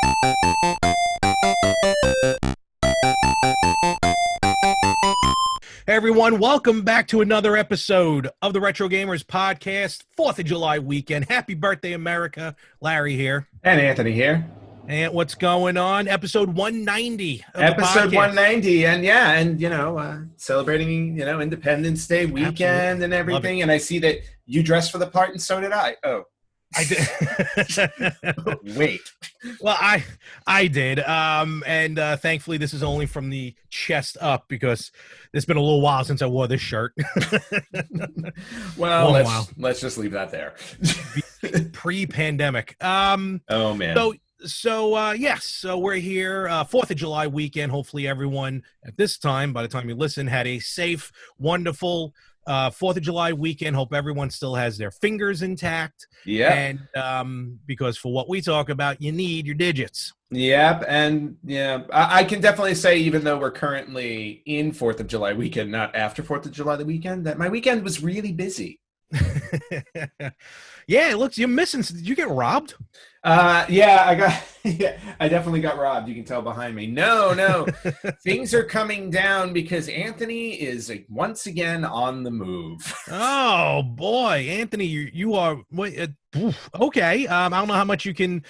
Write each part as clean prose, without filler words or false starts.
Hey everyone, welcome back to another episode of the Retro Gamers Podcast, 4th of July weekend. Happy birthday, America. Larry here. And Anthony here. And what's going on? Episode 190 of Episode the podcast. 190. And celebrating, Independence Day weekend. Absolutely. And everything. And I see that you dressed for the part and so did I. Oh. I did. Wait. Well, I did. And thankfully this is only from the chest up because it's been a little while since I wore this shirt. Well, let's just leave that there. Pre-pandemic. Oh man. So we're here, 4th of July weekend. Hopefully everyone at this time, by the time you listen, had a safe, wonderful 4th of July weekend. Hope everyone still has their fingers intact. Yeah. And because for what we talk about, you need your digits. Yep. And I can definitely say, even though we're currently in 4th of July weekend, not after 4th of July the weekend, that my weekend was really busy. Yeah, it looks, you're missing. Did you get robbed? I definitely got robbed. You can tell behind me. No. Things are coming down because Anthony is once again on the move. Oh boy, Anthony, you are okay. I don't know how much you can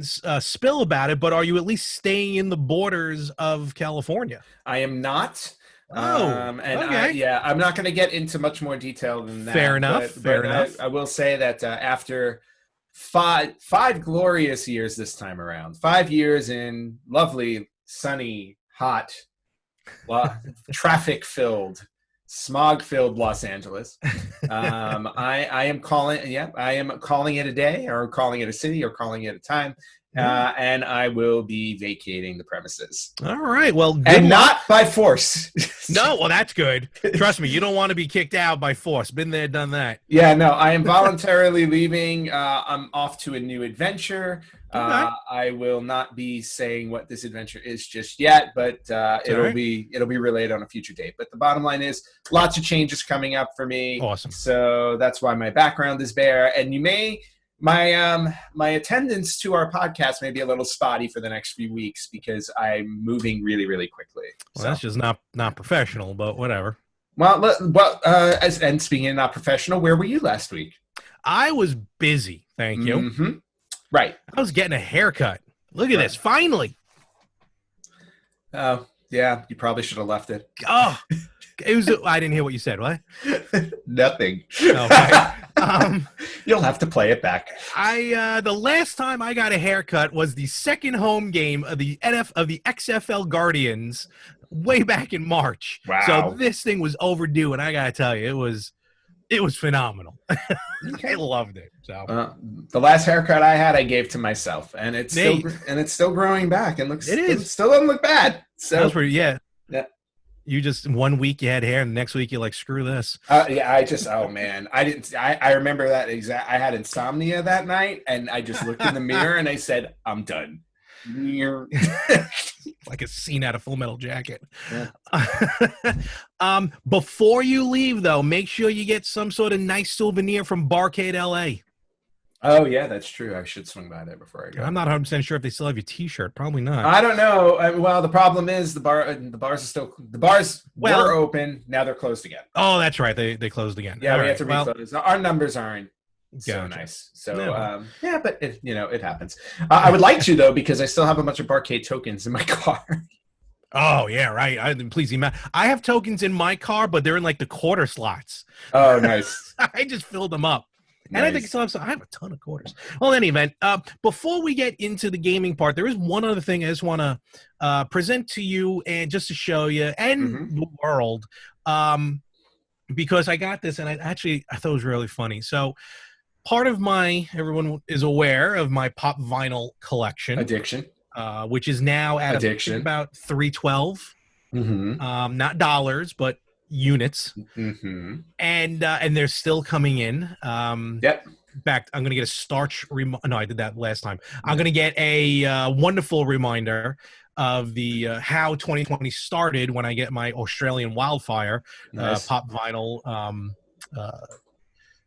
spill about it, but are you at least staying in the borders of California? I am not. Okay. I'm not going to get into much more detail than that. Fair enough. I will say that after five glorious years this time around, 5 years in lovely, sunny, hot, traffic-filled, smog-filled Los Angeles, I am calling it a day, or calling it a city, or calling it a time. And I will be vacating the premises. All right. Well, and not by force. No, well, that's good. Trust me, you don't want to be kicked out by force. Been there, done that. Yeah, no, I am voluntarily leaving. I'm off to a new adventure. Okay. I will not be saying what this adventure is just yet, but it'll be relayed on a future date. But the bottom line is, lots of changes coming up for me. Awesome. So that's why my background is bare, and my attendance to our podcast may be a little spotty for the next few weeks because I'm moving really, really quickly. Well, that's just not professional, but whatever. And speaking of not professional, where were you last week? I was busy, thank you. Mm-hmm. Right. I was getting a haircut. Look at this, finally. Oh, yeah, you probably should have left it. Oh, it was. I didn't hear what you said. What? Nothing. Okay. You'll have to play it back. The last time I got a haircut was the second home game of the XFL Guardians way back in March. Wow. So this thing was overdue, and I gotta tell you, it was phenomenal. I loved it. So the last haircut I had, I gave to myself, and it's still growing back and it still doesn't look bad. So that was pretty, yeah. Yeah. You just 1 week you had hair, and the next week you're like, screw this. Oh man, I remember that exact. I had insomnia that night, and I just looked in the mirror and I said, I'm done. Like a scene out of Full Metal Jacket. Yeah. Before you leave, though, make sure you get some sort of nice souvenir from Barcade LA. Oh yeah, that's true. I should swing by there before I go. I'm not 100% sure if they still have your T-shirt. Probably not. I don't know. Well, the problem is the bars were open. Now they're closed again. Oh, that's right. They closed again. Yeah, we have to reclose. Our numbers aren't so nice. So no. But it happens. I would like to though, because I still have a bunch of Barcade tokens in my car. Oh yeah, right. I have tokens in my car, but they're in like the quarter slots. Oh, nice. I just filled them up. Nice. And I think I have a ton of quarters. Well, in any event, before we get into the gaming part, there is one other thing I just want to present to you and just to show you and the world, because I got this and I thought it was really funny. So part of everyone is aware of my pop vinyl collection. Addiction. Which is now at about 312. Mm-hmm. Not dollars, but units. Mm-hmm. And they're still coming in. Yep. In fact, I'm going to get a starch no, I did that last time. I'm going to get a wonderful reminder of the how 2020 started when I get my Australian Wildfire pop vinyl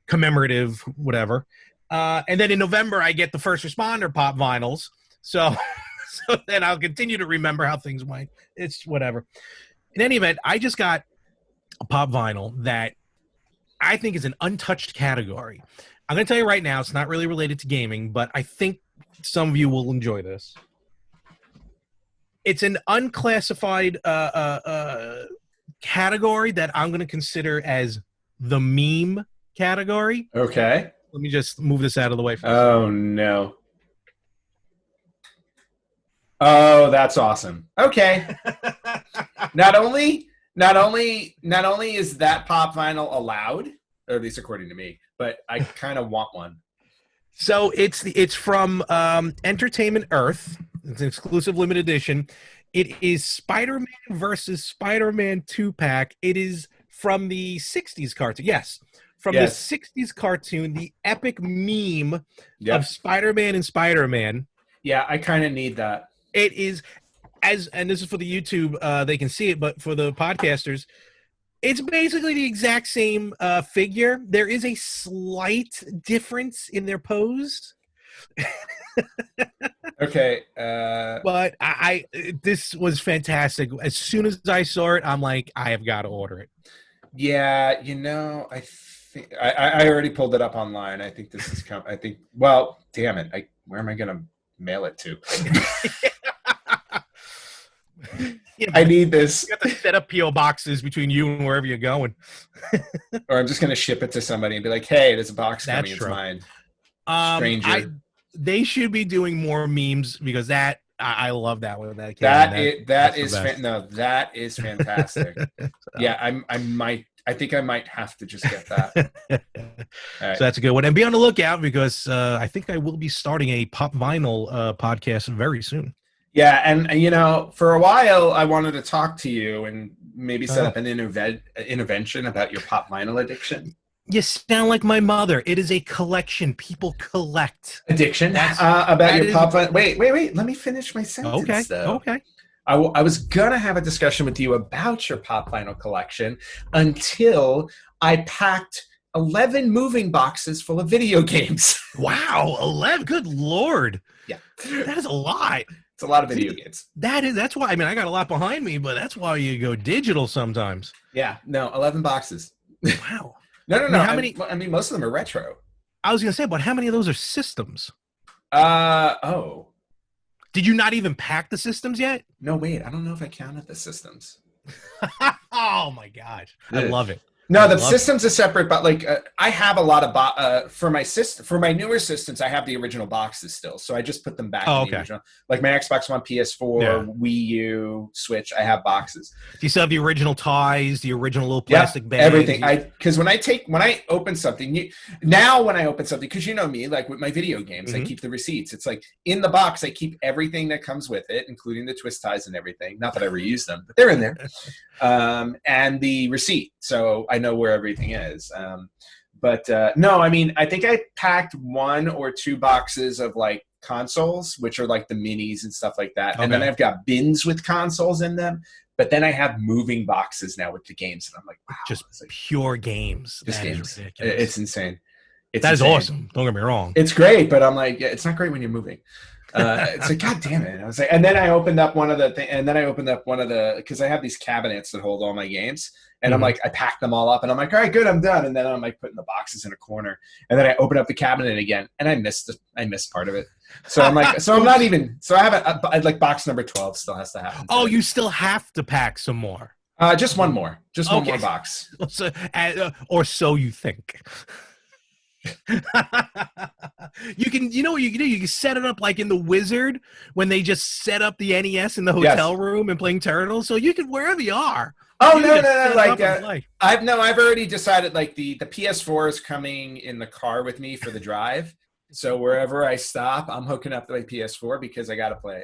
commemorative whatever. And then in November, I get the First Responder pop vinyls. So, so then I'll continue to remember how things went. It's whatever. In any event, I just got a pop vinyl that I think is an untouched category. I'm going to tell you right now, it's not really related to gaming, but I think some of you will enjoy this. It's an unclassified category that I'm going to consider as the meme category. Okay. Let me just move this out of the way. Oh, no. Oh, that's awesome. Okay. Not only is that pop vinyl allowed, or at least according to me, but I kind of want one. So it's from Entertainment Earth. It's an exclusive limited edition. It is Spider-Man versus Spider-Man 2-pack. It is from the 60s cartoon. Yes. From the 60s cartoon, the epic meme of Spider-Man and Spider-Man. Yeah, I kind of need that. It is, and this is for the YouTube, they can see it, but for the podcasters, it's basically the exact same figure. There is a slight difference in their pose. Okay. But this was fantastic. As soon as I saw it, I'm like, I have got to order it. Yeah, I think I already pulled it up online. I think this is well, damn it. Where am I going to mail it to? Yeah, I need this. You have to set up P.O. boxes between you and wherever you're going. Or I'm just going to ship it to somebody and be like, hey, there's a box coming. It's mine. Stranger. They should be doing more memes because I love that one. That is fantastic. Yeah, I think I might have to just get that. Right. So that's a good one. And be on the lookout because I think I will be starting a pop vinyl podcast very soon. Yeah, and for a while I wanted to talk to you and maybe set up an intervention about your pop vinyl addiction. You sound like my mother. It is a collection. People collect. Addiction? About your pop vinyl. Wait. Let me finish my sentence, though. Okay. I was going to have a discussion with you about your pop vinyl collection until I packed 11 moving boxes full of video games. Wow, 11? Good Lord. Yeah. That is a lot. It's a lot of video games. That's why, I got a lot behind me, but that's why you go digital sometimes. Yeah, no, 11 boxes. Wow. No. How many? Most of them are retro. I was going to say, but how many of those are systems? Oh. Did you not even pack the systems yet? No, wait. I don't know if I counted the systems. Oh, my gosh. I love it. No, the systems are separate, but I have a lot of for my newer systems, I have the original boxes still, so I just put them back in the original. Like my Xbox One, PS4, Wii U, Switch, I have boxes. Do you still have the original ties, the original little plastic bags? Everything. Because when I open something, because you know me, like with my video games, I keep the receipts. It's like in the box, I keep everything that comes with it, including the twist ties and everything. Not that I reuse them, but they're in there. And the receipt, so I know where everything is. No, I think I packed 1 or 2 boxes of like consoles, which are like the minis and stuff like that. Okay. And then I've got bins with consoles in them. But then I have moving boxes now with the games, and I'm like, wow, just pure games. Just games. It's insane. That is awesome. Don't get me wrong. It's great, but I'm like, it's not great when you're moving. It's like, God damn it. I was like, and then I opened up one of the, because I have these cabinets that hold all my games. And I'm like, I packed them all up and I'm like, all right, good, I'm done. And then I'm like putting the boxes in a corner. And then I open up the cabinet again and I missed part of it. So I'm like, I haven't, like box number 12 still has to happen. Oh, you still have to pack some more. Just one more. Just one more box. So, or so you think. You can, what you can do? You can set it up like in The Wizard when they just set up the NES in the hotel room and playing Turtles. So you can, wherever you are. Oh, no. Like, I've already decided like the PS4 is coming in the car with me for the drive. So wherever I stop, I'm hooking up my PS4 because I got to play.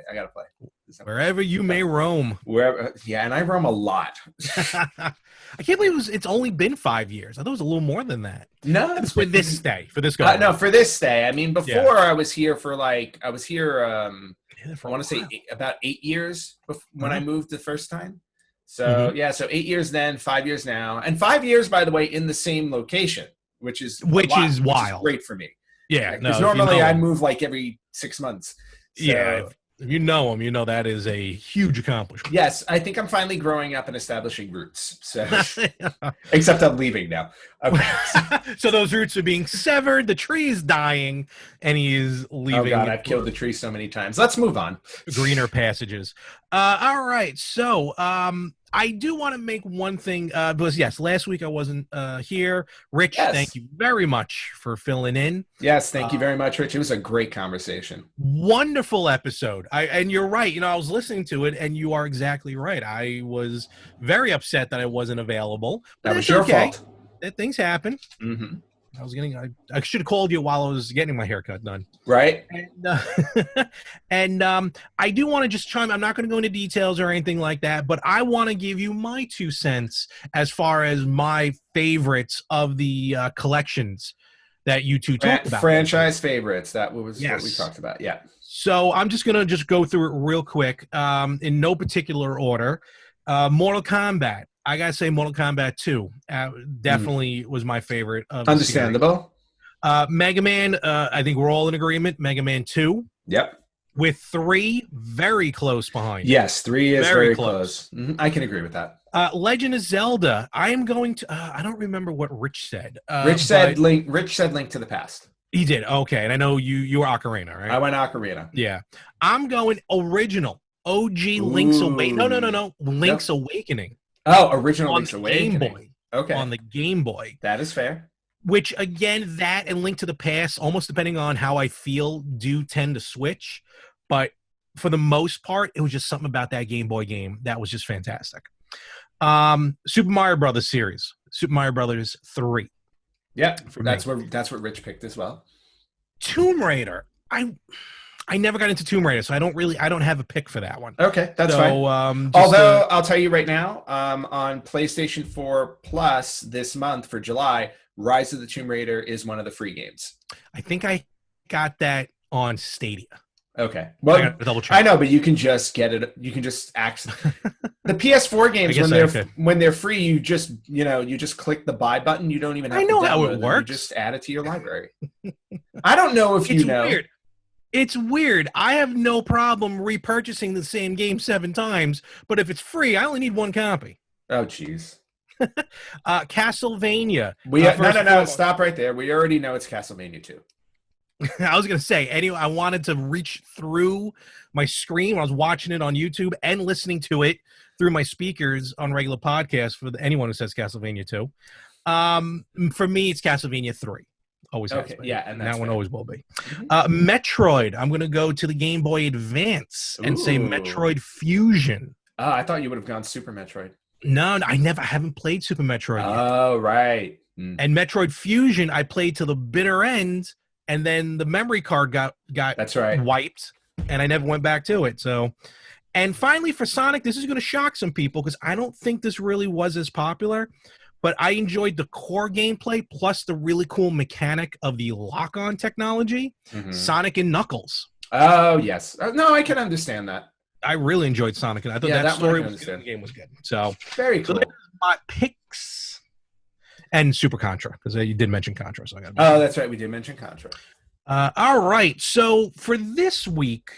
Wherever you may roam. And I roam a lot. I can't believe it's only been 5 years. I thought it was a little more than that. No, it's for this stay. For this go. No, for this stay. Before I was here for I want to say about 8 years when I moved the first time. So so 8 years then, 5 years now, and 5 years, by the way, in the same location, which is wild. Which is great for me. Yeah, Because no. normally I him, move like every 6 months. So, yeah, if you know him, you know that is a huge accomplishment. yes, I think I'm finally growing up and establishing roots. So, except I'm leaving now. Okay. So those roots are being severed. The tree is dying, and he is leaving. Oh God, I've killed the tree so many times. Let's move on. Greener passages. All right. So I do want to make one thing because yes, last week I wasn't here. Rich, Yes. Thank you very much for filling in. Yes, thank you very much, Rich. It was a great conversation. Wonderful episode. And you're right. You know, I was listening to it, and you are exactly right. I was very upset that I wasn't available. That was your fault. That things happen. Mm-hmm. I should have called you while I was getting my haircut done. Right. And I do want to just chime. I'm not going to go into details or anything like that, but I want to give you my 2 cents as far as my favorites of the collections that you two talked about. Franchise favorites. That was what we talked about. Yeah. So I'm just going to go through it real quick in no particular order. Mortal Kombat. I got to say Mortal Kombat 2 definitely was my favorite. Of Understandable. Mega Man, I think we're all in agreement. Mega Man 2. Yep. With 3 very close behind. Yes, 3 is very close. Mm-hmm. I can agree with that. Legend of Zelda. I am going to. I don't remember what Rich said. Rich said Link to the Past. He did. Okay, and I know you were Ocarina, right? I went Ocarina. Yeah, I'm going original. OG Link's Awakening. No. Link's Awakening. Oh, original Link's Awakening. Game Boy. Okay. On the Game Boy. That is fair. Which, again, that and Link to the Past, almost depending on how I feel, do tend to switch. But for the most part, it was just something about that Game Boy game that was just fantastic. Super Mario Brothers series. Super Mario Brothers 3. Yeah, that's what Rich picked as well. Tomb Raider. I never got into Tomb Raider, so I don't have a pick for that one. Okay, that's fine. Although I'll tell you right now, on PlayStation 4 Plus this month for July, Rise of the Tomb Raider is one of the free games. I think I got that on Stadia. Okay, well, I got to double check. I know, but you can just get it. You can just the PS4 games when they're free. You just click the buy button. You don't even have to download how it them. works. You just add it to your library. I don't know if you know. Weird. It's weird. I have no problem repurchasing the same game 7 times, but if it's free, I only need 1 copy. Oh, jeez. Castlevania. No. Stop right there. We already know it's Castlevania 2. I was going to say, anyway, I wanted to reach through my screen when I was watching it on YouTube and listening to it through my speakers on regular podcasts for anyone who says Castlevania 2. For me, it's Castlevania 3. Always has been. Yeah, and that one always will be. Metroid. I'm going to go to the Game Boy Advance and say Metroid Fusion. Oh, I thought you would have gone Super Metroid. No, I haven't played Super Metroid yet. Oh, right. And Metroid Fusion, I played to the bitter end, and then the memory card got that's right. wiped, and I never went back to it. So, and finally for Sonic, this is going to shock some people because I don't think this really was as popular. But I enjoyed the core gameplay plus the really cool mechanic of the lock-on technology, Sonic and Knuckles. Oh, yes. No, I can understand that. I really enjoyed Sonic, and I thought that story was good. The game was good. So very cool. So my picks and Super Contra, because you did mention Contra. So I got. Oh, that's right. We did mention Contra. All right. So for this week,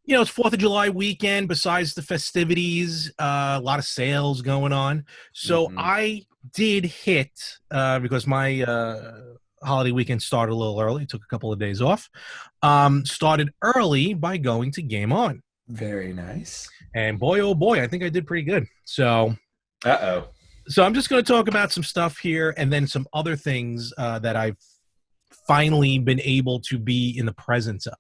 it's 4th of July weekend. Besides the festivities, a lot of sales going on. So I did hit, because my holiday weekend started a little early, took a couple of days off, started early by going to Game On. Very nice. And boy, oh boy, I think I did pretty good. So, So I'm just going to talk about some stuff here and then some other things that I've finally been able to be in the presence of.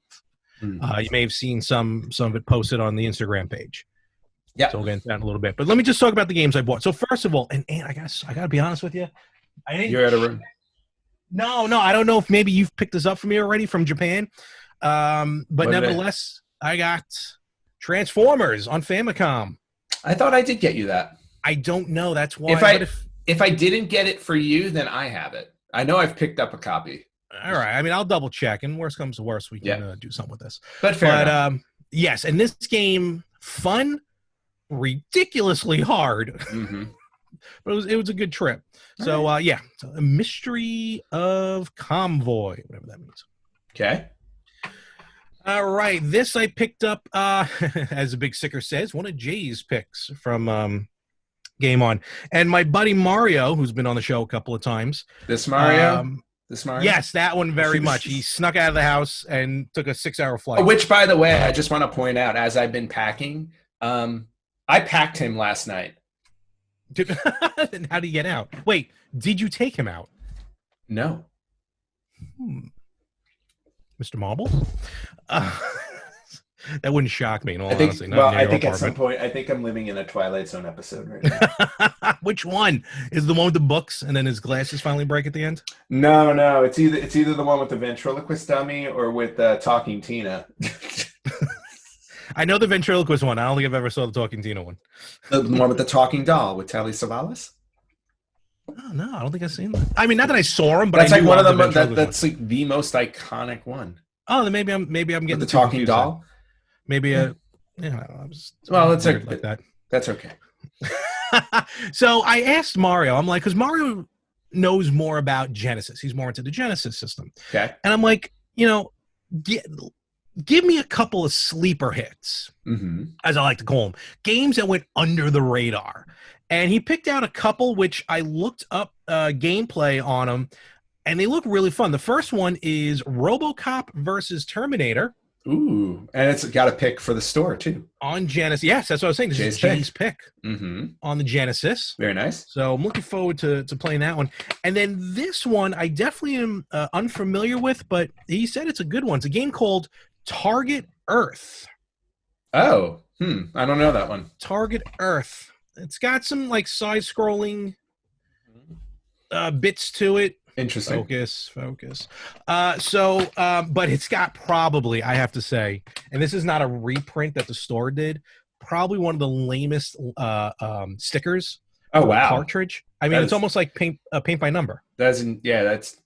You may have seen some of it posted on the Instagram page. Yeah. So we'll get into that in a little bit. But let me just talk about the games I bought. So first of all, and I gotta be honest with you. You're out of room. No, I don't know if maybe you've picked this up for me already from Japan. But nevertheless, I got Transformers on Famicom. I thought I did get you that. I don't know. That's why. If I didn't get it for you, then I have it. I know I've picked up a copy. All right. I mean, I'll double check, and worst comes to worst, we can do something with this. But fair enough. Yes, and this game, fun, ridiculously hard. but it was a good trip. So yeah, so a Mystery of Convoy, whatever that means. Okay. All right, this I picked up, as the Big Sicker says, one of Jay's picks from Game On, and my buddy Mario, who's been on the show a couple of times. This Mario. Yes, that one very much. He snuck out of the house and took a 6-hour flight. Which, by the way, I just want to point out, as I've been packing, I packed him last night. And how did he get out? Wait, did you take him out? No. Mr. Marble? That wouldn't shock me, in all honesty. I think at some point, I think I'm living in a Twilight Zone episode right now. Which one? Is the one with the books and then his glasses finally break at the end? No. It's either the one with the ventriloquist dummy or with Talking Tina. I know the ventriloquist one. I don't think I've ever saw the Talking Tina one. The one with the talking doll with Telly Savalas? Oh, no, I don't think I've seen that. I mean, not that I saw him, but that's I like knew one of them. the That's like the most iconic one. Oh, then maybe I'm getting the talking doll. Maybe yeah. I don't know. I was it's like that. That's okay. So I asked Mario. I'm like, because Mario knows more about Genesis. He's more into the Genesis system. Okay. And I'm like, give me a couple of sleeper hits, as I like to call them, games that went under the radar. And he picked out a couple, which I looked up gameplay on them, and they look really fun. The first one is RoboCop versus Terminator. Ooh, and it's got a pick for the store, too. On Genesis. Yes, that's what I was saying. This is Jay's pick on the Genesis. Very nice. So I'm looking forward to playing that one. And then this one, I definitely am unfamiliar with, but he said it's a good one. It's a game called Target Earth. Oh, I don't know that one. Target Earth. It's got some like side-scrolling bits to it. Interesting. Focus. But it's got probably, I have to say, and this is not a reprint that the store did, probably one of the lamest stickers. Oh, wow. Cartridge. I mean, it's almost like paint by number. That's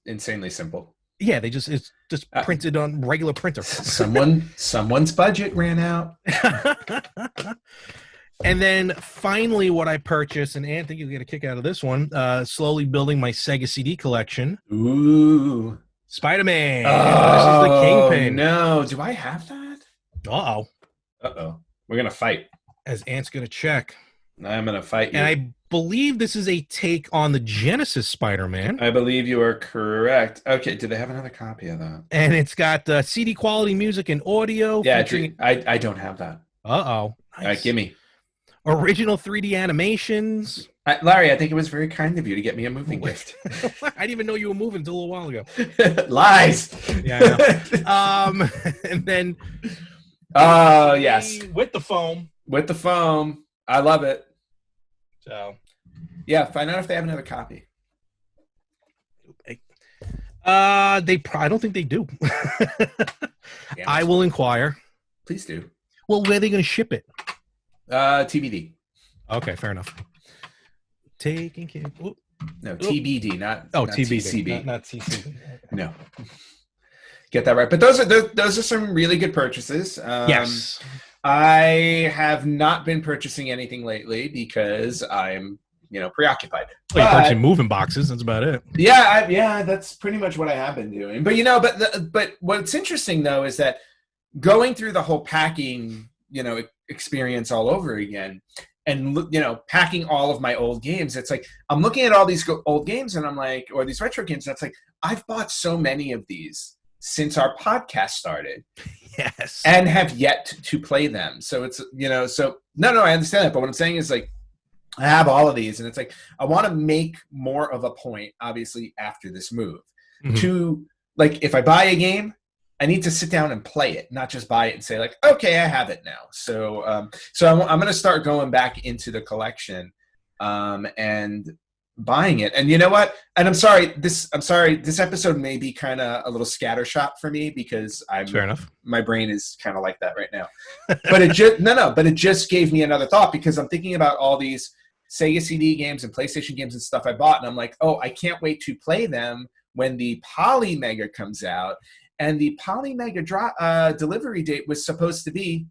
insanely simple. Yeah, it's just printed on regular printer. Someone's budget ran out. And then finally, what I purchased, and Anthony, you'll get a kick out of this one, slowly building my Sega CD collection. Ooh. Spider-Man. Oh, this is the Kingpin. No. Do I have that? Uh-oh. We're going to fight. As Ant's going to check. I'm going to fight you. And I believe this is a take on the Genesis Spider-Man. I believe you are correct. Okay, do they have another copy of that? And it's got CD quality music and audio. Yeah, I don't have that. Uh-oh. Nice. All right, give me. Original 3D animations. Larry, I think it was very kind of you to get me a moving gift. I didn't even know you were moving until a little while ago. Lies. Yeah, I know. And then... yes. With the foam. With the foam. I love it. So... Yeah, find out if they have another copy. I don't think they do. I will inquire. Please do. Well, where are they going to ship it? TBD. Okay, fair enough. Taking care. No, TBD, not TBD, TCB. Not TCB. Okay. No. Get that right. But those are some really good purchases. Yes. I have not been purchasing anything lately because I'm preoccupied. Well, you're purchasing moving boxes. That's about it. Yeah, that's pretty much what I have been doing. But but what's interesting though is that going through the whole packing, experience all over again, and packing all of my old games. It's like I'm looking at all these old games, and I'm like, or these retro games. And it's like I've bought so many of these since our podcast started. Yes, and have yet to play them. So it's so no, I understand that. But what I'm saying is like. I have all of these, and it's like I want to make more of a point, obviously, after this move. To like, if I buy a game, I need to sit down and play it, not just buy it and say like, okay, I have it now. So, I'm going to start going back into the collection, and buying it. And you know what? And I'm sorry. This episode may be kind of a little scattershot for me because fair enough. My brain is kind of like that right now. But it just gave me another thought because I'm thinking about all these Sega CD games and PlayStation games and stuff I bought, and I'm like, oh, I can't wait to play them when the Poly Mega comes out. And the Poly Mega delivery date was supposed to be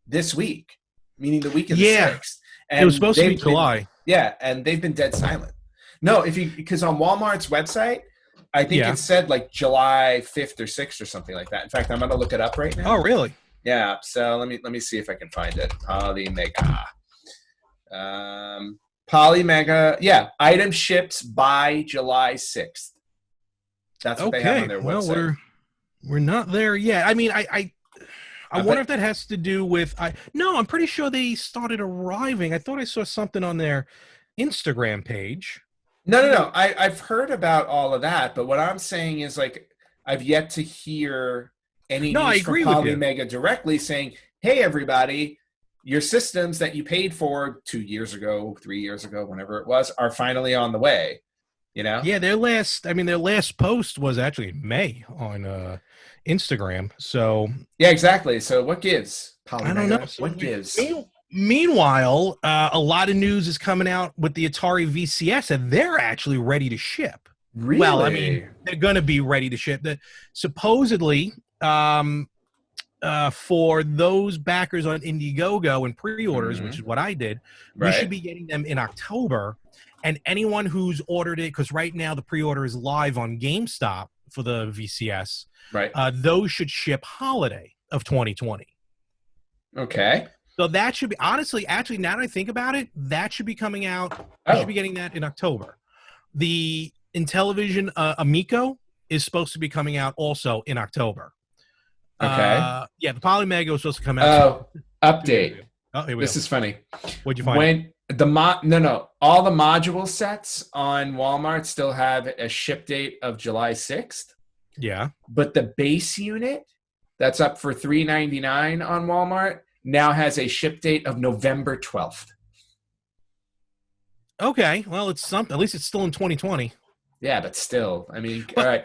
this week, meaning the week of the 6th. And it was supposed to be July. Yeah, and they've been dead silent. No, because on Walmart's website, I think it said like July 5th or 6th or something like that. In fact, I'm going to look it up right now. Oh, really? Yeah. So let me see if I can find it. Polymega. Polymega. Yeah, item ships by July 6th. That's what they have on their website. Well, we're not there yet. I mean, I wonder if that has to do with no, I'm pretty sure they started arriving. I thought I saw something on their Instagram page. No. I've heard about all of that, but what I'm saying is like I've yet to hear any news from Polymega directly saying, "Hey, everybody, your systems that you paid for 2 years ago, 3 years ago, whenever it was, are finally on the way." You know? Yeah, their last post was actually in May on Instagram. So yeah, exactly. So what gives? Polymega? I don't know. So what gives? Meanwhile, a lot of news is coming out with the Atari VCS, and they're actually ready to ship. Really? Well, I mean, they're going to be ready to ship. Supposedly, for those backers on Indiegogo and pre-orders, which is what I did, we should be getting them in October. And anyone who's ordered it, because right now the pre-order is live on GameStop for the VCS, right? Those should ship holiday of 2020. Okay. So that should be, honestly, actually, now that I think about it, that should be coming out. We should be getting that in October. The Intellivision Amico is supposed to be coming out also in October. Okay. Yeah, the Polymega was supposed to come out. Update. Oh, here we go. This is funny. What'd you find? All the module sets on Walmart still have a ship date of July 6th. Yeah. But the base unit that's up for $3.99 on Walmart now has a ship date of November 12th. Okay, well, it's something. At least it's still in 2020. Yeah, but still, I mean, all right.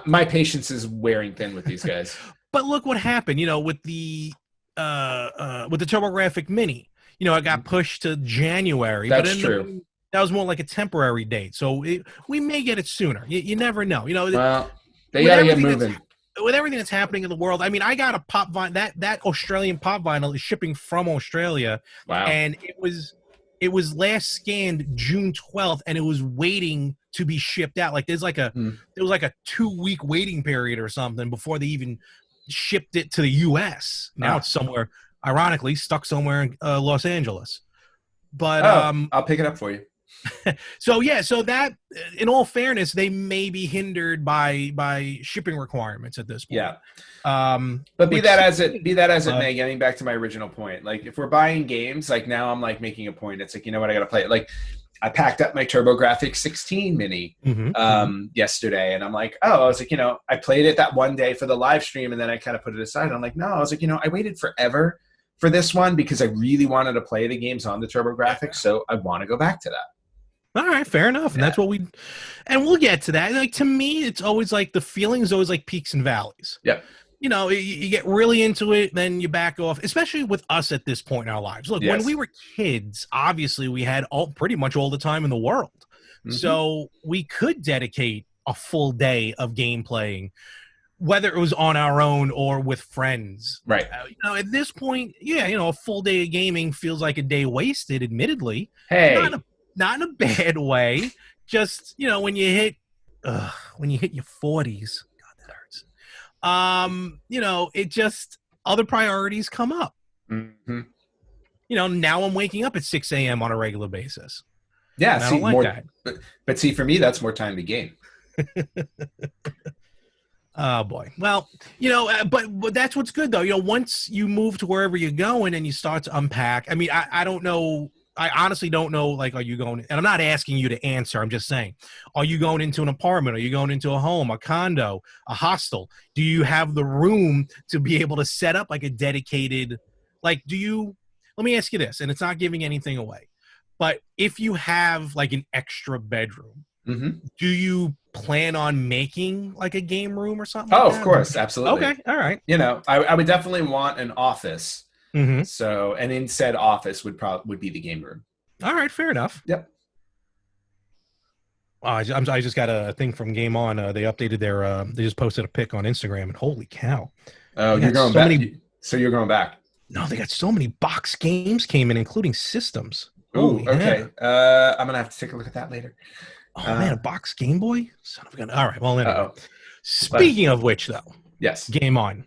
My patience is wearing thin with these guys. But look what happened, with the TurboGrafx Mini. It got pushed to January. That's true. That was more like a temporary date, so we may get it sooner. You never know. Well, they gotta get moving. With everything that's happening in the world, I mean, I got a pop vinyl. That Australian pop vinyl is shipping from Australia. Wow. And it was last scanned June 12th, and it was waiting to be shipped out. Like there was like a 2-week waiting period or something before they even shipped it to the U.S. Now it's somewhere, ironically, stuck somewhere in Los Angeles. But I'll pick it up for you. So that, in all fairness, they may be hindered by shipping requirements at this point. Yeah. But be that as it may, getting back to my original point, like if we're buying games, like now I'm like making a point. It's like, you know what, I got to play it. Like I packed up my TurboGrafx 16 mini yesterday, and I'm like, I was like, I played it that one day for the live stream, and then I kind of put it aside. I'm like, no, I was like, I waited forever for this one because I really wanted to play the games on the TurboGrafx, so I want to go back to that. All right, fair enough. And that's what we'll get to that. Like, to me, it's always like the feeling is always like peaks and valleys. Yeah. You get really into it, then you back off, especially with us at this point in our lives. Look, when we were kids, obviously we had pretty much all the time in the world. Mm-hmm. So we could dedicate a full day of game playing, whether it was on our own or with friends. Right. At this point, a full day of gaming feels like a day wasted, admittedly. Hey. Not in a bad way. Just, when you hit your 40s, God, that hurts. It just, other priorities come up. Mm-hmm. Now I'm waking up at 6 a.m. on a regular basis. Yeah, see, more that. But see, for me, that's more time to game. Oh boy. Well, but that's what's good though. Once you move to wherever you're going and you start to unpack. I mean, I don't know. I honestly don't know, like, are you going, and I'm not asking you to answer, I'm just saying, are you going into an apartment? Are you going into a home, a condo, a hostel? Do you have the room to be able to set up like a dedicated, let me ask you this, and it's not giving anything away, but if you have like an extra bedroom, do you plan on making like a game room or something? Oh, of course. Absolutely. Okay. All right. I would definitely want an office. Mm-hmm. So, and in said office would be the game room. All right, fair enough. Yep. I just got a thing from Game On. They updated their. They just posted a pic on Instagram, and holy cow! Oh, you're going back. So you're going back. No, they got so many box games came in, including systems. Ooh, Oh okay. yeah. I'm gonna have to take a look at that later. Oh man, a box Game Boy. Son of a gun. All right. Well, anyway. Uh-oh. Speaking of which, though, Yes. Game On.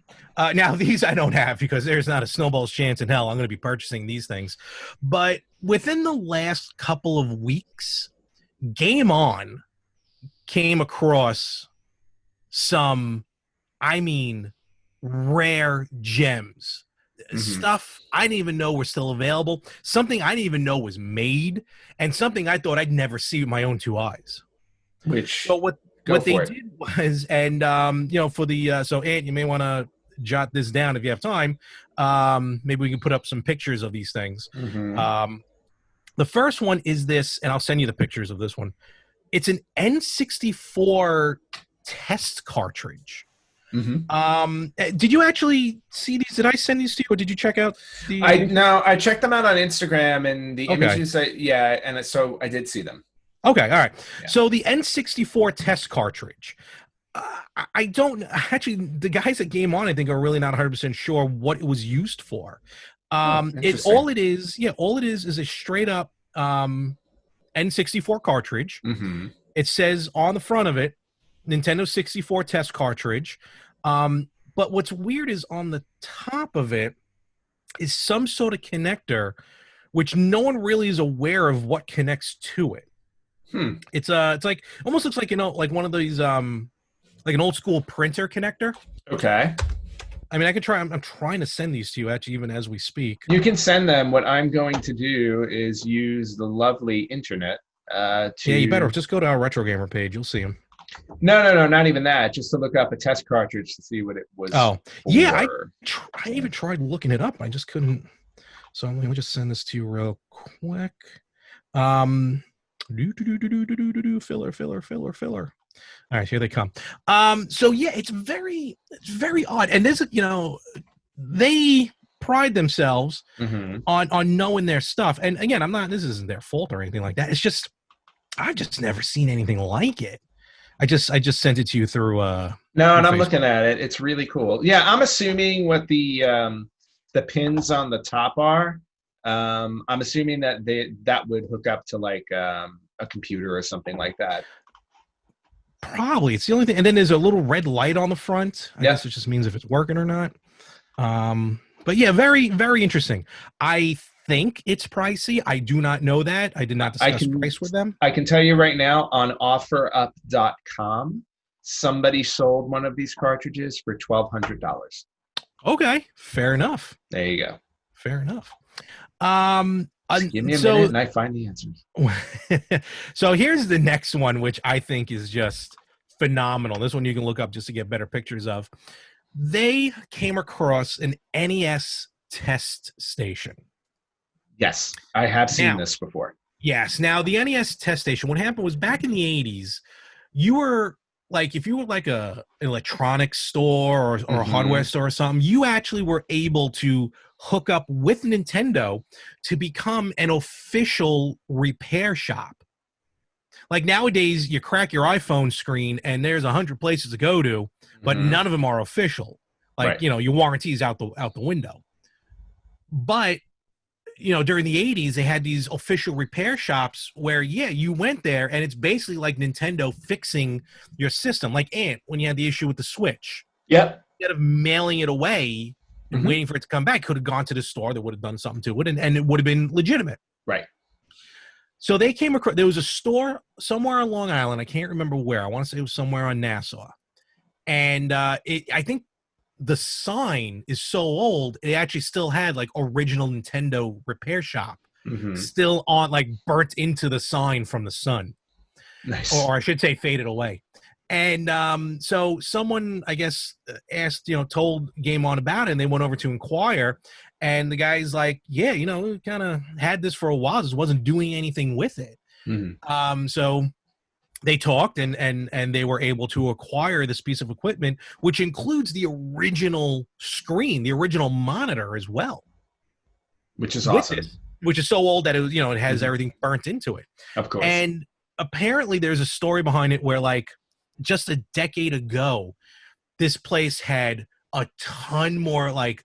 Now these I don't have because there's not a snowball's chance in hell I'm going to be purchasing these things. But within the last couple of weeks, Game On came across some, I mean, rare gems. Stuff I didn't even know were still available, something I didn't even know was made, and something I thought I'd never see with my own two eyes. Which So what they did was, and for the so Ant, you may want to jot this down if you have time. Maybe we can put up some pictures of these things. The first one is this, and I'll send you the pictures of this one. It's an N64 test cartridge. Did you actually see these? Did I send these to you, or did you check out the? I checked them out on Instagram, and the images. So I did see them. Okay, all right. Yeah. So the N64 test cartridge. I don't actually. The guys at Game On, I think, are really not 100% sure what it was used for. All it is a straight up N64 cartridge. It says on the front of it, Nintendo 64 test cartridge. But what's weird is on the top of it is some sort of connector, which no one really is aware of what connects to it. It's like almost looks like like one of these like an old school printer connector. Okay. I mean, I could try. I'm trying to send these to you actually, even as we speak. You can send them. What I'm going to do is use the lovely internet. Yeah, you better just go to our Retro Gamer page. You'll see them. No, not even that. Just to look up a test cartridge to see what it was. Oh, yeah. I even tried looking it up. I just couldn't. So let me just send this to you real quick. Filler. All right, here they come. So yeah, it's very odd, and there's they pride themselves on knowing their stuff. And again, this isn't their fault or anything like that. It's just I've just never seen anything like it. I just sent it to you through and I'm looking at it. It's really cool. Yeah, I'm assuming what the pins on the top are. I'm assuming that would hook up to like a computer or something like that. Probably. It's the only thing. And then there's a little red light on the front. I guess it just means if it's working or not. But yeah, very, very interesting. I think it's pricey. I do not know that. I did not discuss price with them. I can tell you right now on OfferUp.com, somebody sold one of these cartridges for $1,200. Okay, fair enough. There you go. Fair enough. Give me a minute and I find the answers. So here's the next one, which I think is just phenomenal. This one you can look up just to get better pictures of. They came across an NES test station. Yes, I have seen this before. Yes. Now, the NES test station, what happened was back in the 80s, you were like, if you were like an electronics store or a hardware store or something, you actually were able to hook up with Nintendo to become an official repair shop. Like nowadays, you crack your iPhone screen and there's 100 places to go to, but none of them are official. Like, your warranty is out the window. But during the 80s, they had these official repair shops where, you went there and it's basically like Nintendo fixing your system. Like Ant, when you had the issue with the Switch. Yep. Instead of mailing it away and waiting for it to come back, could have gone to the store that would have done something to it, and it would have been legitimate. Right. So they came across, there was a store somewhere on Long Island. I can't remember where. I want to say it was somewhere on Nassau. And I think the sign is so old, it actually still had like original Nintendo repair shop still on, like burnt into the sign from the sun. Nice. Or I should say faded away. And so someone, I guess, asked, told Game On about it, and they went over to inquire. And the guy's like, yeah, kind of had this for a while, just wasn't doing anything with it. So they talked and they were able to acquire this piece of equipment, which includes the original screen, the original monitor as well. Which is awesome. Which is so old that it has everything burnt into it. Of course. And apparently there's a story behind it where, like, just a decade ago, this place had a ton more like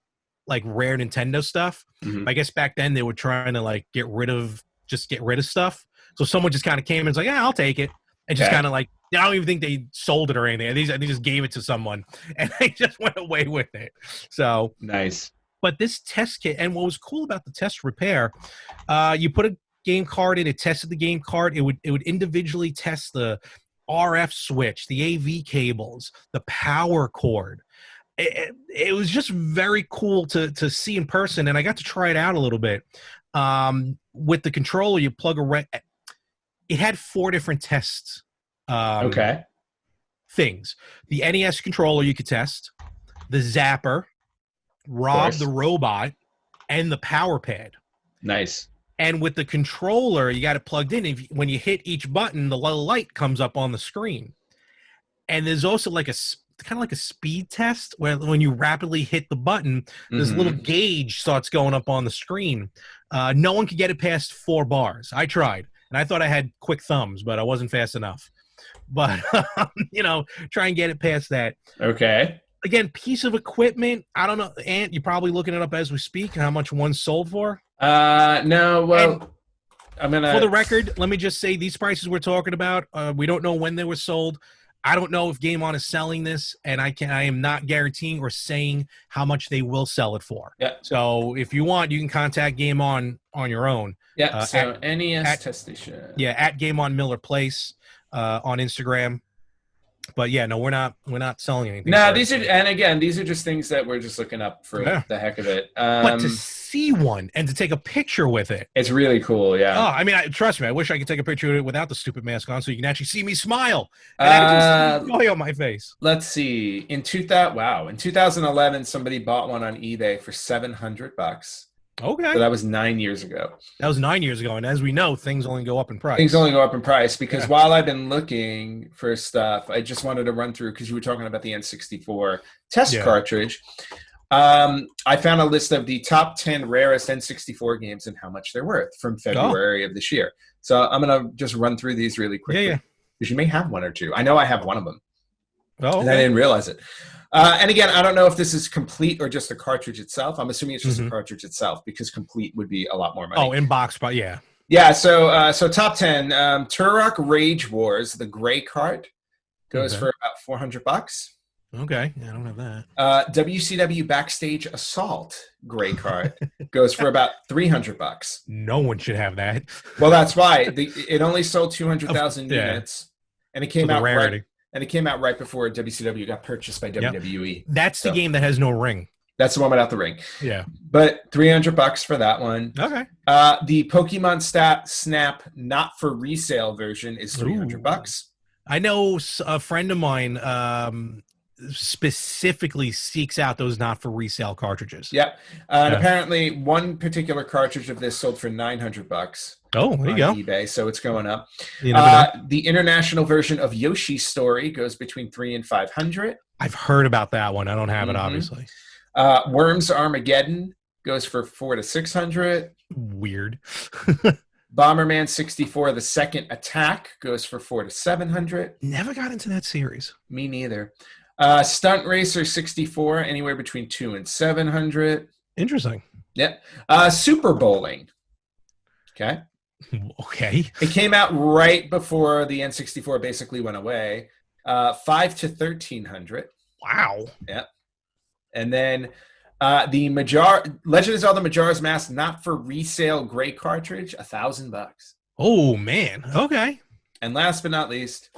rare Nintendo stuff. I guess back then they were trying to like get rid of just get rid of stuff. So someone just kind of came and was like, yeah, I'll take it. And just kind of like, I don't even think they sold it or anything. They just gave it to someone and they just went away with it. So nice. But this test kit, and what was cool about the test repair, you put a game card in, it tested the game card. It would individually test the RF switch, the AV cables, the power cord. It was just very cool to see in person, and I got to try it out a little bit. With the controller, you plug it had 4 different tests. Things. The NES controller you could test, the Zapper, Rob the robot, and the power pad. Nice. And with the controller, you got it plugged in. When you hit each button, the little light comes up on the screen. And there's also like kind of like a speed test where when you rapidly hit the button, this little gauge starts going up on the screen. No one could get it past 4 bars. I tried, and I thought I had quick thumbs, but I wasn't fast enough. But, try and get it past that. Okay. Again, piece of equipment. I don't know. Ant, you're probably looking it up as we speak, how much one sold for? No, well, for the record, let me just say these prices we're talking about, we don't know when they were sold. I don't know if Game On is selling this, and I am not guaranteeing or saying how much they will sell it for. Yeah. So if you want, you can contact Game On your own. Yeah. So NES test station. Yeah, at Game On Miller Place on Instagram. But yeah, no, we're not selling anything. No, these are just things that we're just looking up for the heck of it. But to see one and to take a picture with it, it's really cool. Yeah. Oh, I mean, trust me, I wish I could take a picture of it without the stupid mask on, so you can actually see me smile and see joy on my face. Let's see. In 2011, somebody bought one on eBay for $700. Okay. So that was 9 years ago. That was 9 years ago, and as we know, things only go up in price. Things only go up in price because while I've been looking for stuff, I just wanted to run through because you were talking about the N64 test cartridge. I found a list of the top 10 rarest N64 games and how much they're worth from February of this year. So I'm going to just run through these really quickly because you may have one or two. I know I have one of them. Oh, and I didn't realize it. And again, I don't know if this is complete or just the cartridge itself. I'm assuming it's just the cartridge itself because complete would be a lot more money. Oh, in box, but yeah. Yeah, so top 10, Turok Rage Wars, the gray cart, goes for about $400. Okay, yeah, I don't have that. WCW Backstage Assault gray cart goes for about $300. No one should have that. Well, that's why. It only sold 200,000 units, and it came out rarity. And it came out right before WCW got purchased by WWE. That's the game that has no ring. That's the one without the ring. Yeah. But $300 for that one. Okay. The Pokemon Snap not for resale version is $300. I know a friend of mine specifically seeks out those not for resale cartridges. Yep. And apparently one particular cartridge of this sold for $900. Oh, there you go. eBay, so it's going up. The international version of Yoshi's Story goes between $300 and $500. I've heard about that one. I don't have it, obviously. Worms Armageddon goes for $400 to $600. Weird. Bomberman 64: The Second Attack goes for $400 to $700. Never got into that series. Me neither. Stunt Racer 64, anywhere between $200 and $700. Interesting. Yep. Super Bowling. Okay. Okay. It came out right before the N64 basically went away. $500 to $1,300. Wow. Yep. And then the Legend of Zelda Majora's Mask not for resale gray cartridge, $1,000. Oh man. Okay. And last but not least,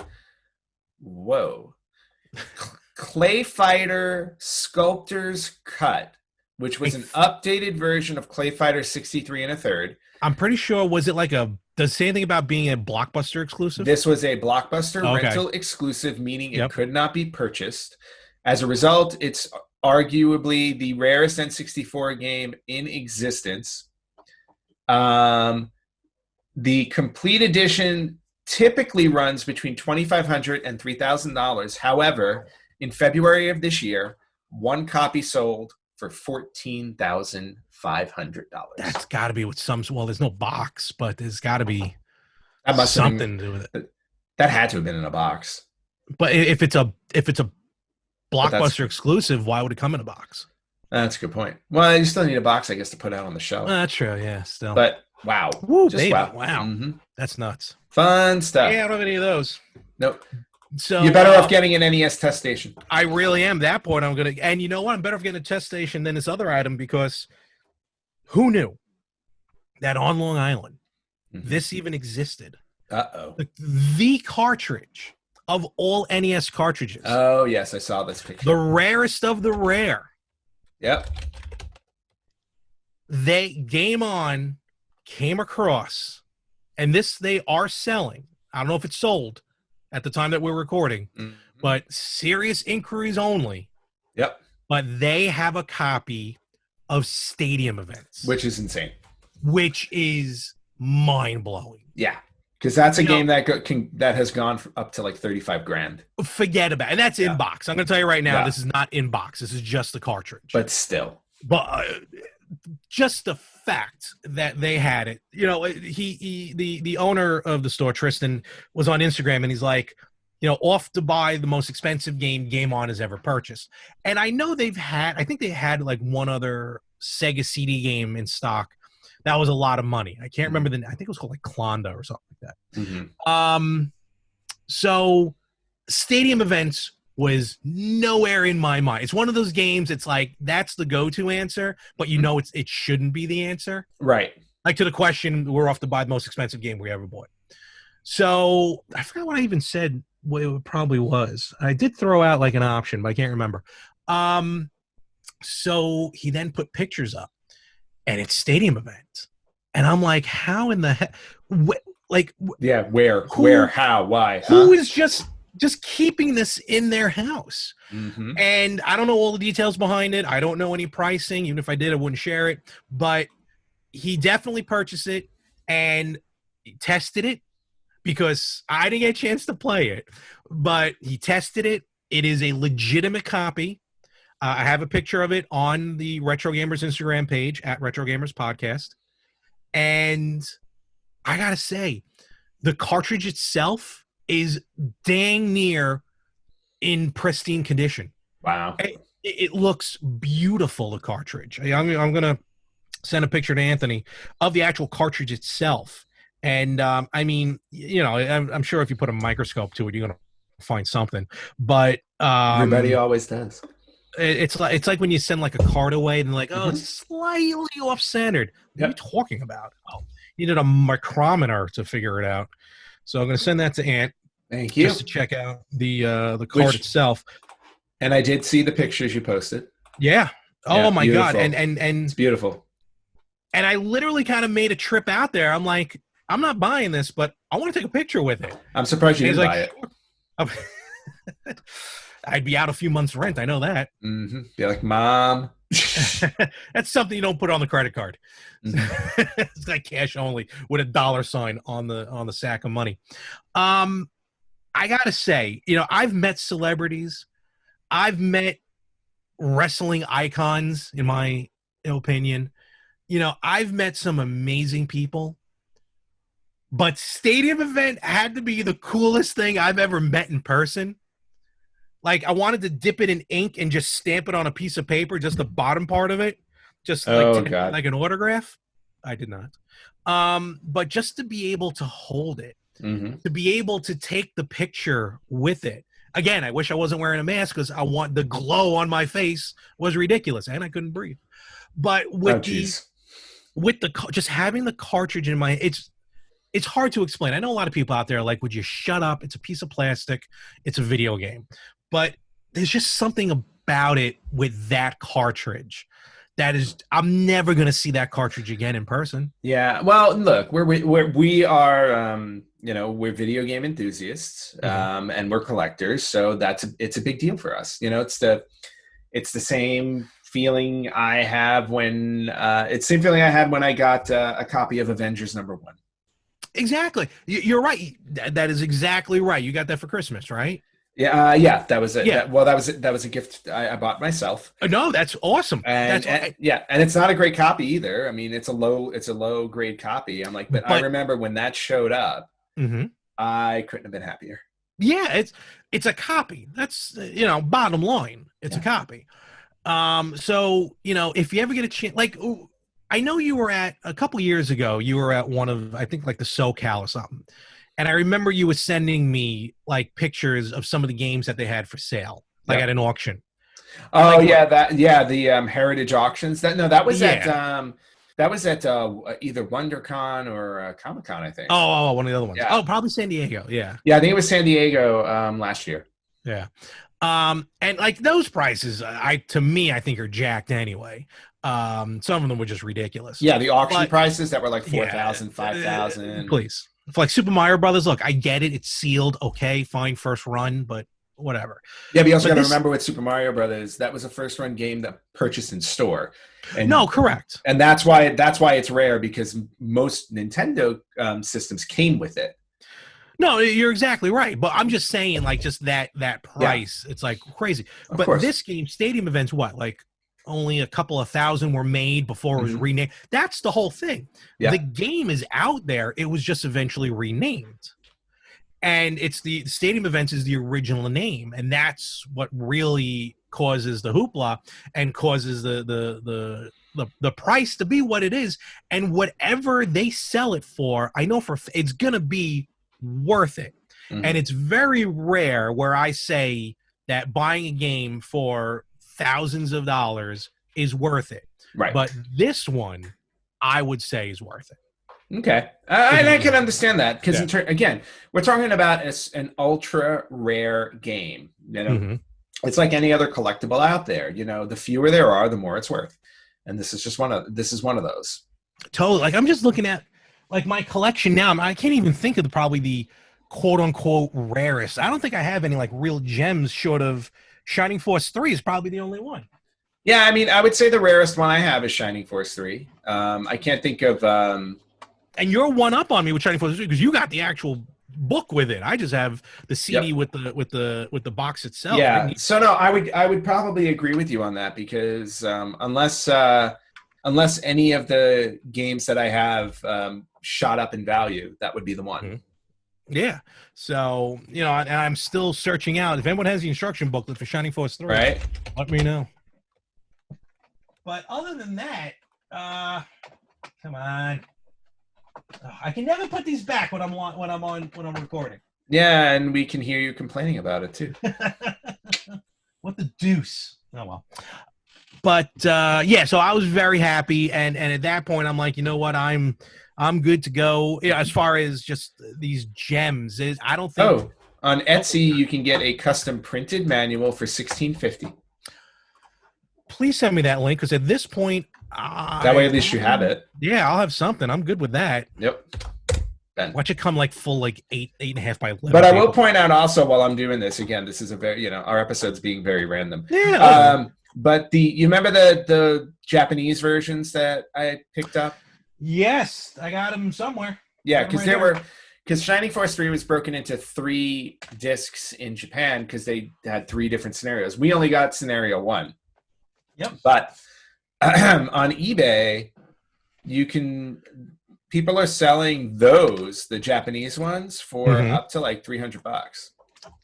Clay Fighter Sculptor's Cut, which was an updated version of Clay Fighter 63 1/3. I'm pretty sure, was it like does it say anything about being a Blockbuster exclusive? This was a Blockbuster rental exclusive, meaning it could not be purchased. As a result, it's arguably the rarest N64 game in existence. The complete edition typically runs between $2,500 and $3,000. However, in February of this year, one copy sold for $14,500. That's got to be with some. Well, there's no box, but there's got to be something to do with it. That had to have been in a box. But if it's a Blockbuster exclusive, why would it come in a box? That's a good point. Well, you still need a box, I guess, to put out on the shelf. That's true. Yeah, still. But Wow. Woo, Just baby. wow. Wow. Mm-hmm. That's nuts. Fun stuff. Yeah, I don't have any of those. Nope. So You're better off getting an NES test station. I really am. That point, I'm gonna. And you know what? I'm better off getting a test station than this other item because who knew that on Long Island this even existed? Uh-oh. The cartridge of all NES cartridges. Oh yes, I saw this picture. The rarest of the rare. Yep. Game On came across, and this they are selling. I don't know if it's sold at the time that we're recording, but serious inquiries only. Yep. But they have a copy of Stadium Events, which is insane. Which is mind-blowing. Yeah. Because that's a game that has gone up to like 35 grand. Forget about it. And that's inbox. I'm going to tell you right now, this is not inbox. This is just the cartridge. But still. But just the fact that they had it, the owner of the store, Tristan, was on Instagram and he's like, off to buy the most expensive Game On has ever purchased. And I know I think they had like one other Sega CD game in stock. That was a lot of money. I can't remember I think it was called like Klonda or something like that. So Stadium Events was nowhere in my mind. It's one of those games. It's like, that's the go-to answer, but it shouldn't be the answer. Right. Like to the question, we're off to buy the most expensive game we ever bought. So I forgot what I even said. What it probably was. I did throw out like an option, but I can't remember. So he then put pictures up, and it's Stadium Event, and I'm like, how in the heck? Where, how, why? Who is just keeping this in their house? And I don't know all the details behind it. I don't know any pricing. Even if I did, I wouldn't share it. But he definitely purchased it and tested it. Because I didn't get a chance to play it, but he tested it. It is a legitimate copy. I have a picture of it on the Retro Gamers Instagram page at Retro Gamers Podcast. And I got to say, the cartridge itself is dang near in pristine condition. Wow. It looks beautiful, the cartridge. I'm going to send a picture to Anthony of the actual cartridge itself. And I mean, I'm sure if you put a microscope to it, you're gonna find something. But everybody always does. It's like when you send like a card away, and like, it's slightly off centered. What are you talking about? Oh, you did a micrometer to figure it out. So I'm gonna send that to Ant. Thank you. Just to check out the card itself. And I did see the pictures you posted. Yeah. Oh my God. And it's beautiful. And I literally kind of made a trip out there. I'm like, I'm not buying this, but I want to take a picture with it. I'm surprised you didn't buy it. I'd be out a few months' rent. I know that. Be like, Mom. That's something you don't put on the credit card. It's like cash only with a $sign on the sack of money. I gotta say, I've met celebrities. I've met wrestling icons, in my opinion. I've met some amazing people. But Stadium Event had to be the coolest thing I've ever met in person. Like, I wanted to dip it in ink and just stamp it on a piece of paper, just the bottom part of it. Just like an autograph. I did not. But just to be able to hold it, to be able to take the picture with it. Again, I wish I wasn't wearing a mask because the glow on my face was ridiculous and I couldn't breathe. But with just having the cartridge in my, it's hard to explain. I know a lot of people out there are like, would you shut up? It's a piece of plastic. It's a video game. But there's just something about it with that cartridge that is, I'm never going to see that cartridge again in person. Yeah. Well, look, we are, we're video game enthusiasts and we're collectors. So it's a big deal for us. It's the same feeling I have when it's the same feeling I had when I got a copy of Avengers #1. Exactly. You're right. That is exactly right. You got that for Christmas, right? Yeah. That was it. Yeah. That was a gift I bought myself. No, that's awesome. And it's not a great copy either. I mean, it's a low grade copy. I'm like, but I remember when that showed up, I couldn't have been happier. Yeah, it's a copy. That's bottom line. It's a copy. So if you ever get a chance, like I know you were at a couple years ago. You were at one of, I think, like the SoCal or something, and I remember you were sending me like pictures of some of the games that they had for sale, like at an auction. Oh Like, yeah, the Heritage Auctions. That was at yeah. either WonderCon or Comic-Con, I think. One of the other ones. Yeah. Oh, probably San Diego. Yeah. Yeah, I think it was San Diego last year. Yeah. And like those prices, to me, I think are jacked anyway. Some of them were just ridiculous. Yeah, the auction But- prices that were like 4,000, Yeah, 5,000. Please. For like Super Mario Brothers, look, I get it. It's sealed. Okay, fine, first run, but whatever. Yeah, but you also But got to this- remember with Super Mario Brothers, that was a first run game that purchased in store. And, No, correct. and that's why it's rare, because most Nintendo systems came with it. No, you're exactly right. But I'm just saying, like, just that price, it's like crazy. Of But course. this game, Stadium Events, what, like only a couple of thousand were made before it was renamed. That's the whole thing. Yeah. The game is out there. It was just eventually renamed. And it's the Stadium Events is the original name, and that's what really causes the hoopla and causes the price to be what it is. And whatever they sell it for, I know it's gonna be worth it. And it's very rare where I say that buying a game for thousands of dollars is worth it. Right. But this one, I would say, is worth it. Okay. And I can understand that, because Yeah. again, we're talking about an ultra rare game. You know, Mhm. it's like any other collectible out there. You know, the fewer there are, the more it's worth. And this is one of those. Totally. Like, I'm just looking at like my collection now. I can't even think of probably the quote unquote rarest. I don't think I have any like real gems short of Shining Force 3 is probably the only one. Yeah, I mean, I would say the rarest one I have is Shining Force 3. I can't think of. And you're one up on me with Shining Force 3 because you got the actual book with it. I just have the CD with the box itself. Yeah. So no, I would probably agree with you on that, because unless any of the games that I have shot up in value, that would be the one. Mm-hmm. Yeah. So, you know, and I'm still searching out. If anyone has the instruction booklet for Shining Force 3, Right. let me know. But other than that, come on. I can never put these back when I'm recording. Yeah, and we can hear you complaining about it too. What the deuce? Oh well. But yeah, so I was very happy, and at that point, I'm like, you know what, I'm good to go. Yeah, as far as just these gems, I don't think. Oh, on Etsy, you can get a custom printed manual for $16.50. Please send me that link, because at this point, that way at least you have it. Yeah, I'll have something. I'm good with that. Yep. Ben. Watch it come like full, like 8.5 by 11. But I will point out also, while I'm doing this, again, this is a very, our episode's being very random. Yeah. But you remember the Japanese versions that I picked up? Yes, I got them somewhere. Yeah, because Shining Force 3 was broken into 3 discs in Japan, because they had 3 different scenarios. We only got scenario 1. Yep. But on eBay, people are selling the Japanese ones, for up to like $300.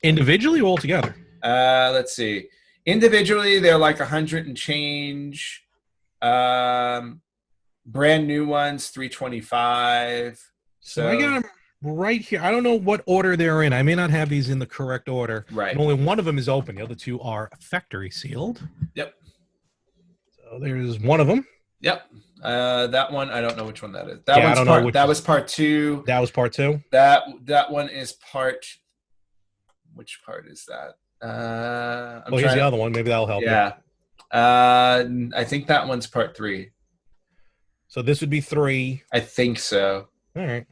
Individually or altogether? Let's see. Individually, they're like 100 and change. Brand new ones, $325. So I got them right here. I don't know what order they're in. I may not have these in the correct order. Right. And only one of them is open. The other 2 are factory sealed. Yep. So there's one of them. Yep. That one, I don't know which one that is. That was part 2. That was part 2. That one is part. Which part is that? Here's the other one. Maybe that'll help. Yeah. I think that one's part 3. So this would be 3. I think so. All right.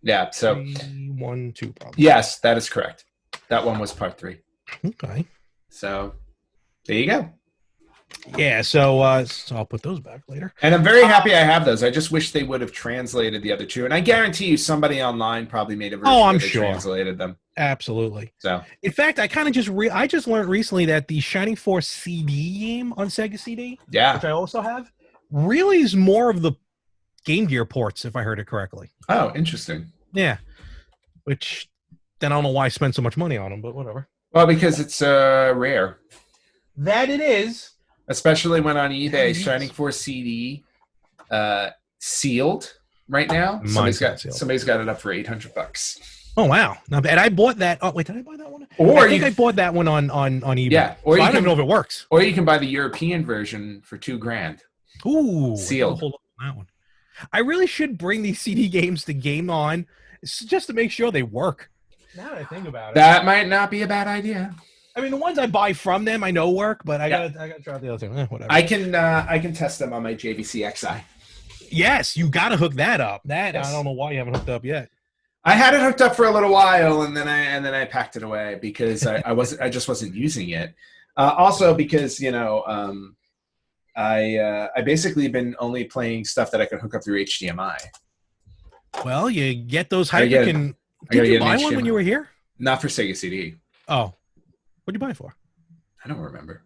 Yeah. So 3, 1, 2, probably. Yes, that is correct. That one was part 3. Okay. So there you go. Yeah. So I'll put those back later. And I'm very happy I have those. I just wish they would have translated the other 2. And I guarantee you, somebody online probably made a version. I'm where they sure. Translated them. Absolutely. So, in fact, I kind of I just learned recently that the Shining Force CD game on Sega CD, yeah, which I also have, really is more of the Game Gear ports, if I heard it correctly. Oh, interesting. Yeah. Which then I don't know why I spent so much money on them, but whatever. Well, because it's rare. That it is. Especially when on eBay, Shining Force CD sealed right now. Mine's not sealed. Somebody's got it up for $800. Oh wow! And I bought that. Oh wait, did I buy that one? Or I bought that one on eBay. Yeah, or so I don't even know if it works. Or you can buy the European version for $2,000. Ooh, sealed. Hold on that one. I really should bring these CD games to Game On just to make sure they work. Now that I think about it, that might not be a bad idea. I mean, the ones I buy from them I know work, but I gotta try the other thing. Whatever. I can test them on my JVC XI. Yes, you gotta hook that up. Yes. I don't know why you haven't hooked up yet. I had it hooked up for a little while, and then I packed it away because I just wasn't using it. Also, because I basically been only playing stuff that I could hook up through HDMI. Well, you get those Hyperkin. Did you buy one when you were here? Not for Sega CD. Oh, what'd you buy it for? I don't remember.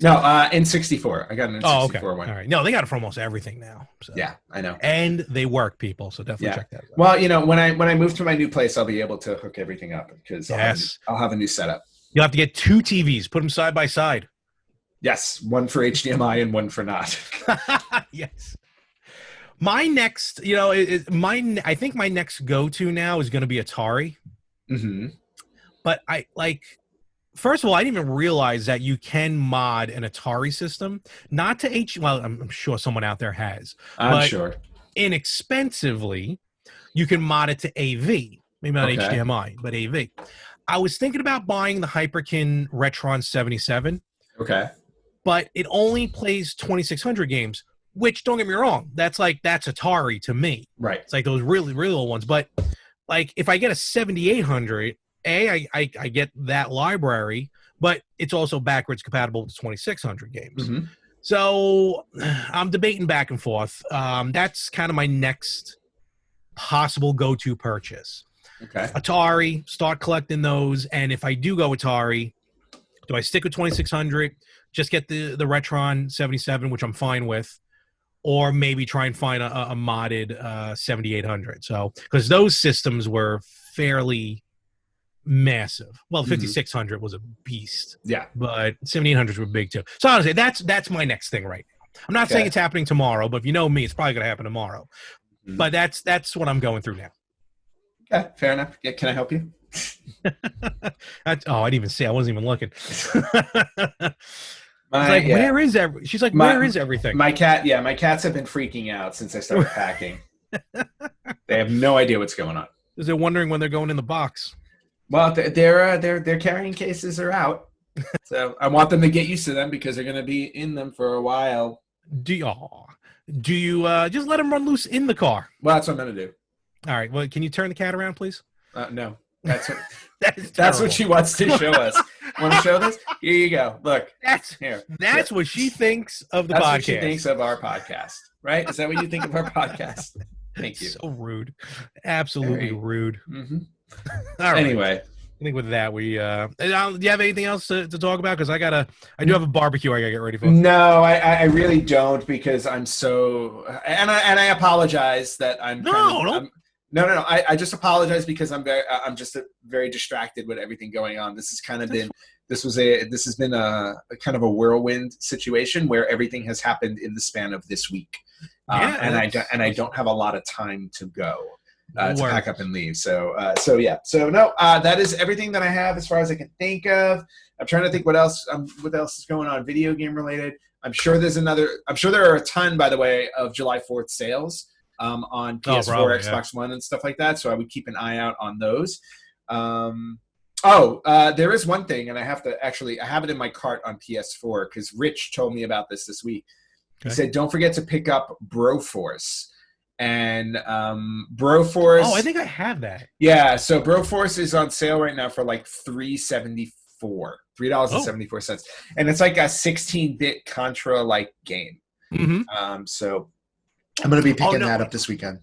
No, N64. I got an N64 one. All right. No, they got it for almost everything now. So. Yeah, I know. And they work, people. So definitely check that out. Well, when I move to my new place, I'll be able to hook everything up because I'll have a new setup. You'll have to get 2 TVs, put them side by side. Yes, one for HDMI and one for not. Yes. My next, I think my next go-to now is going to be Atari. Mm-hmm. But first of all, I didn't even realize that you can mod an Atari system, not to well, I'm sure someone out there has. I'm sure. Inexpensively, you can mod it to AV. Maybe not HDMI, but AV. I was thinking about buying the Hyperkin Retron 77. Okay. But it only plays 2600 games, which, don't get me wrong, that's Atari to me. Right. It's like those really, really old ones. But if I get a 7800, I get that library, but it's also backwards compatible with 2600 games. Mm-hmm. So I'm debating back and forth. That's kind of my next possible go-to purchase. Okay. Atari, start collecting those. And if I do go Atari, do I stick with 2600, just get the Retron 77, which I'm fine with, or maybe try and find a modded 7800. So, because those systems were fairly massive. Well, 5600 was a beast. Yeah. But 7800s were big too. So honestly, that's my next thing right now. I'm not saying it's happening tomorrow, but if you know me, it's probably going to happen tomorrow. Mm-hmm. But that's what I'm going through now. Okay, fair enough. Yeah, can I help you? I didn't even say. I wasn't even looking. Where is everything? She's like, where is everything? My cats have been freaking out since I started packing. They have no idea what's going on. Because they're wondering when they're going in the box. Well, their carrying cases are out, so I want them to get used to them because they're going to be in them for a while. Do you just let them run loose in the car? Well, that's what I'm going to do. All right. Well, can you turn the cat around, please? No. That's what that's what she wants to show us. Want to show this? Here you go. Look. That's what she thinks of the podcast. That's what she thinks of our podcast, right? Is that what you think of our podcast? Thank you. So rude. Absolutely rude. Mm-hmm. All right. Anyway. I think with that, we do you have anything else to talk about? Because I do have a barbecue I gotta get ready for. No, I really don't because I'm so and I apologize that I'm No. I just apologize because I'm just very distracted with everything going on. This has been a kind of a whirlwind situation where everything has happened in the span of this week, and I don't have a lot of time to go to pack up and leave. So that is everything that I have as far as I can think of. I'm trying to think what else is going on video game related. I'm sure there are a ton, by the way, of July 4th sales. On PS4, Xbox One, and stuff like that. So I would keep an eye out on those. There is one thing, and I have it in my cart on PS4 because Rich told me about this week. Okay. He said, don't forget to pick up Broforce. And Broforce. Oh, I think I have that. Yeah, so Broforce is on sale right now for like $3.74. $3.74. And it's like a 16-bit Contra-like game. Mm-hmm. So I'm going to be picking that up this weekend.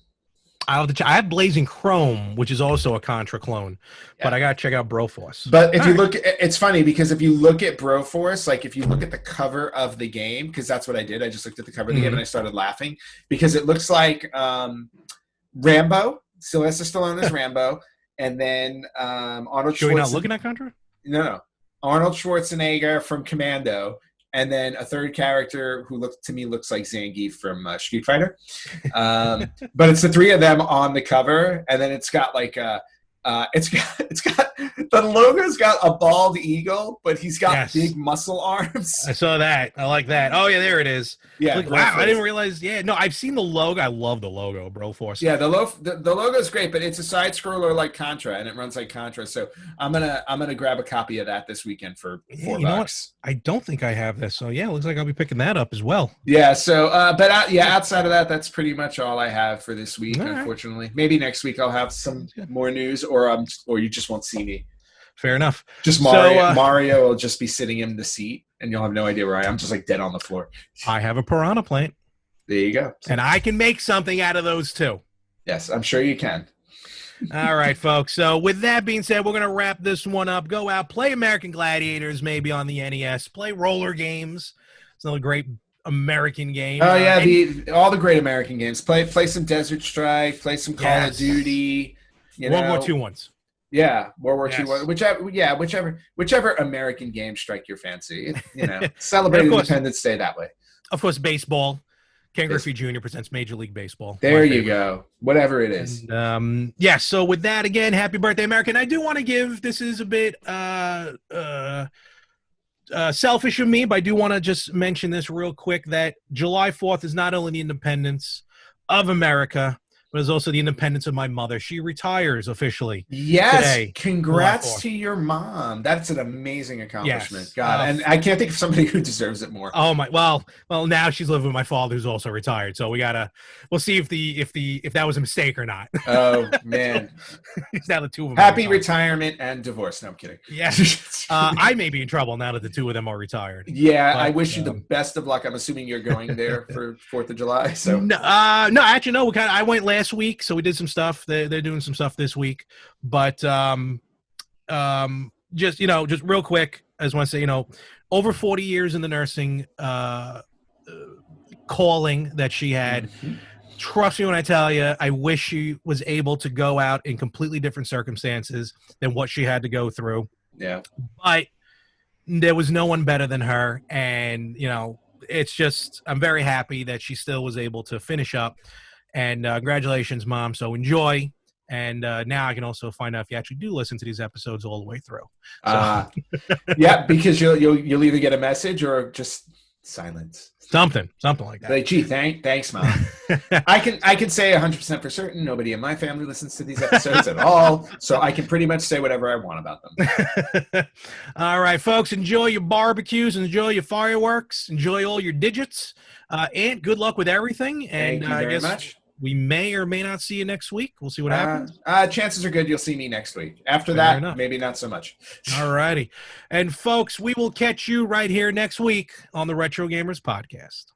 I have Blazing Chrome, which is also a Contra clone, but I got to check out Broforce. But if you look, it's funny because if you look at Broforce, like if you look at the cover of the game, because that's what I did. I just looked at the cover of the game and I started laughing because it looks like Rambo, Sylvester Stallone is Rambo, and then Arnold Schwarzenegger. Are we not looking at Contra? No. Arnold Schwarzenegger from Commando and then a third character who looks like Zangief from Street Fighter. But it's the three of them on the cover, and then it's got like it's got the logo's got a bald eagle, but he's got big muscle arms. I saw that. I like that. Oh yeah, there it is. Yeah, like, wow, I didn't realize. Yeah, no, I've seen the logo. I love the logo, Broforce. Yeah, the logo's great, but it's a side scroller like Contra, and it runs like Contra. So I'm gonna grab a copy of that this weekend for $4. I don't think I have this, so yeah, it looks like I'll be picking that up as well. Yeah. So, outside of that, that's pretty much all I have for this week. Unfortunately, maybe next week I'll have some more news, or you just won't see me. Fair enough. Just Mario will just be sitting in the seat, and you'll have no idea where I am. I'm just like dead on the floor. I have a piranha plant. There you go. And I can make something out of those too. Yes, I'm sure you can. All right, folks. So with that being said, we're going to wrap this one up. Go out, play American Gladiators, maybe on the NES. Play Roller Games. It's another great American game. Oh yeah, all the great American games. Play some Desert Strike. Play some Call of Duty. World War II ones. Yeah, World War II one. Whichever American game strike your fancy. Celebrate Independence Day that way. Of course, baseball. Ken Griffey Jr. presents Major League Baseball. There you go. Whatever it is. And, so with that, again, happy birthday, American. I do want to give, this is a bit selfish of me, but I do want to just mention this real quick, that July 4th is not only the independence of America, but it's also the independence of my mother. She retires officially. Yes, today, congrats to your mom. That's an amazing accomplishment. Yes. God, and I can't think of somebody who deserves it more. Oh my! Well, now she's living with my father, who's also retired. So we'll see if that was a mistake or not. Oh man, it's now the two of them. Happy retirement and divorce. No, I'm kidding. Yeah, I may be in trouble now that the two of them are retired. Yeah, but I wish you the best of luck. I'm assuming you're going there for 4th of July. So no, actually no. I went last week, so we did some stuff. They're doing some stuff this week, but just real quick, I just want to say, over 40 years in the nursing calling that she had. Mm-hmm. Trust me when I tell you, I wish she was able to go out in completely different circumstances than what she had to go through. Yeah, but there was no one better than her, and it's just, I'm very happy that she still was able to finish up. And congratulations, Mom. So enjoy. And now I can also find out if you actually do listen to these episodes all the way through. So. Yeah, because you'll either get a message or just silence. Something like that. Like, gee, thanks, Mom. I can say 100% for certain nobody in my family listens to these episodes at all, so I can pretty much say whatever I want about them. All right, folks, enjoy your barbecues, enjoy your fireworks, enjoy all your digits, and good luck with everything. And Thank you very much. We may or may not see you next week. We'll see what happens. Chances are good you'll see me next week. After that, maybe not so much. All righty. And folks, we will catch you right here next week on the Retro Gamers Podcast.